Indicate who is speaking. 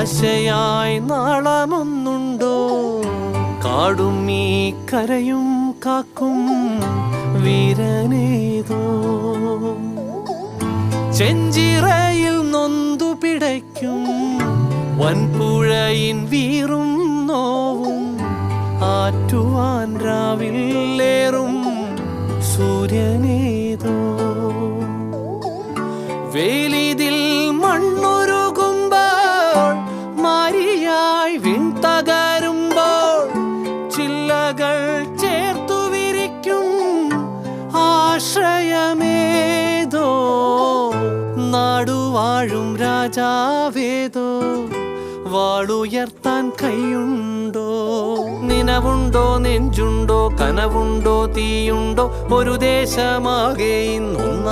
Speaker 1: ആശയായി നാളമൊന്നുണ്ടോ? കാടും ഈ കരയും കാക്കും വീരനേതോ. ചെഞ്ചിറയിൽ നൊന്തു പിടയ്ക്കും വൻപുഴയിൻ വീറും നോവും ആറ്റുവാൻ രാവിലേറും സൂര്യനേതോ. വേലിതിൽ മണ്ണുരുകുമ്പോൾ മാരിയായി വിൺതകരുമ്പോൾ ചില്ലകൾ ചേർത്തു വിരിക്കും ആശ്രയമേതോ. നാടുവാഴും രാജാവേതോ വാളുയർത്താൻ കൈയുണ്ടോ? നിനവുണ്ടോ, നെഞ്ചുണ്ടോ, കനവുണ്ടോ, തീയുണ്ടോ? ഒരു ദേശമാകെ ഇന്നൊന്ന